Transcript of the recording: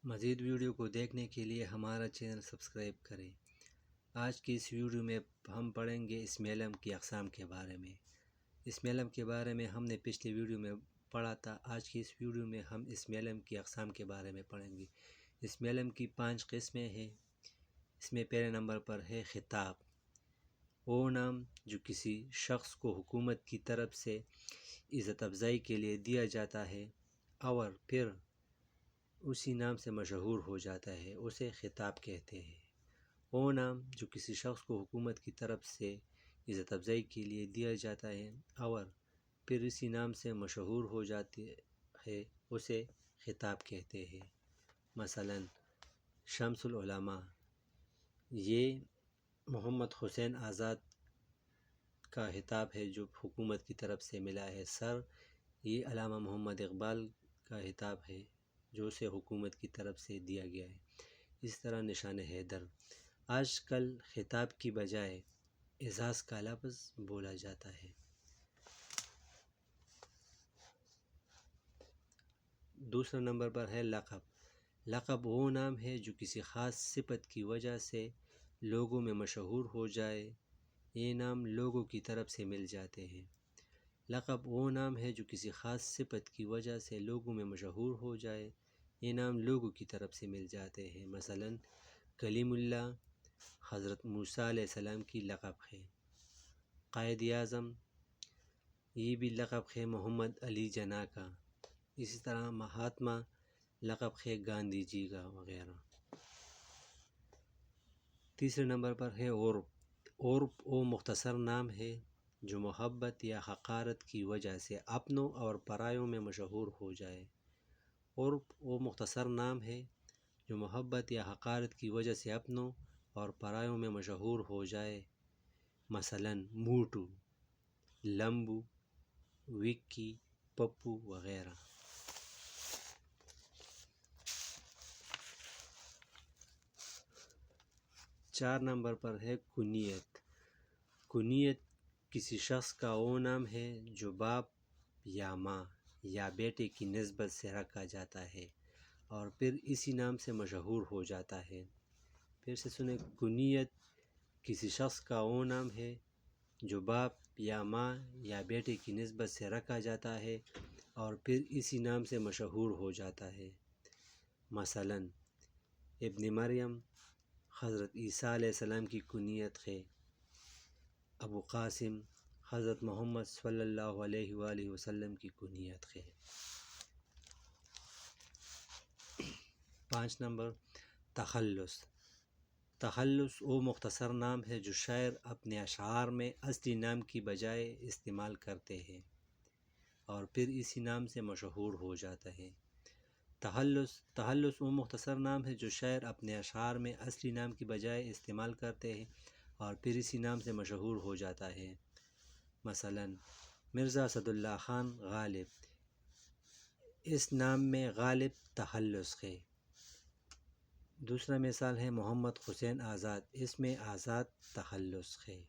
مزید ویڈیو کو دیکھنے کے لیے ہمارا چینل سبسکرائب کریں۔ آج کی اس ویڈیو میں ہم پڑھیں گے اسم علم کی اقسام کے بارے میں۔ اسم علم کے بارے میں ہم نے پچھلی ویڈیو میں پڑھا تھا۔ آج کی اس ویڈیو میں ہم اسم علم کی اقسام کے بارے میں پڑھیں گے۔ اسم علم کی 5 قسمیں ہیں۔ اس میں پہلے نمبر پر ہے خطاب، وہ نام جو کسی شخص کو حکومت کی طرف سے عزت افزائی کے لیے دیا جاتا ہے اور پھر اسی نام سے مشہور ہو جاتا ہے، اسے خطاب کہتے ہیں۔ وہ نام جو کسی شخص کو حکومت کی طرف سے عزت افزائی کے لیے دیا جاتا ہے اور پھر اسی نام سے مشہور ہو جاتے ہے، اسے خطاب کہتے ہیں۔ مثلا شمس العلماء، یہ محمد حسین آزاد کا خطاب ہے جو حکومت کی طرف سے ملا ہے۔ سر، یہ علامہ محمد اقبال کا خطاب ہے جو اسے حکومت کی طرف سے دیا گیا ہے۔ اس طرح نشان حیدر۔ آج کل خطاب کی بجائے اعزاز کا لفظ بولا جاتا ہے۔ دوسرا نمبر پر ہے لقب۔ لقب وہ نام ہے جو کسی خاص صفت کی وجہ سے لوگوں میں مشہور ہو جائے۔ یہ نام لوگوں کی طرف سے مل جاتے ہیں۔ لقب وہ نام ہے جو کسی خاص صفت کی وجہ سے لوگوں میں مشہور ہو جائے۔ یہ نام لوگوں کی طرف سے مل جاتے ہیں۔ مثلا کلیم اللہ حضرت موسیٰ علیہ السلام کی لقب ہے۔ قائد اعظم، یہ بھی لقب ہے محمد علی جناح کا۔ اسی طرح مہاتما لقب ہے گاندھی جی کا وغیرہ۔ تیسرے نمبر پر ہے عرف۔ عرف وہ مختصر نام ہے جو محبت یا حقارت کی وجہ سے اپنوں اور پرایوں میں مشہور ہو جائے۔ عرف وہ مختصر نام ہے جو محبت یا حقارت کی وجہ سے اپنوں اور پرایوں میں مشہور ہو جائے۔ مثلا موٹو، لمبو، وکی، پپو وغیرہ۔ 4 نمبر پر ہے کنیت۔ کنیت کسی شخص کا وہ نام ہے جو باپ یا ماں یا بیٹے کی نسبت سے رکھا جاتا ہے اور پھر اسی نام سے مشہور ہو جاتا ہے۔ پھر سے سنیں، کنیت کسی شخص کا وہ نام ہے جو باپ یا ماں یا بیٹے کی نسبت سے رکھا جاتا ہے اور پھر اسی نام سے مشہور ہو جاتا ہے۔ مثلا ابن مریم حضرت عیسیٰ علیہ السلام کی کنیت ہے۔ ابو قاسم حضرت محمد صلی اللہ علیہ وآلہ وسلم کی کنیت ہے۔ 5 نمبر تخلص۔ تخلص وہ مختصر نام ہے جو شاعر اپنے اشعار میں اصلی نام کی بجائے استعمال کرتے ہیں اور پھر اسی نام سے مشہور ہو جاتا ہے۔ تخلص وہ مختصر نام ہے جو شاعر اپنے اشعار میں اصلی نام کی بجائے استعمال کرتے ہیں اور پھر اسی نام سے مشہور ہو جاتا ہے۔ مثلا مرزا اسد اللہ خان غالب، اس نام میں غالب تخلص ہے۔ دوسرا مثال ہے محمد حسین آزاد، اس میں آزاد تخلص ہے۔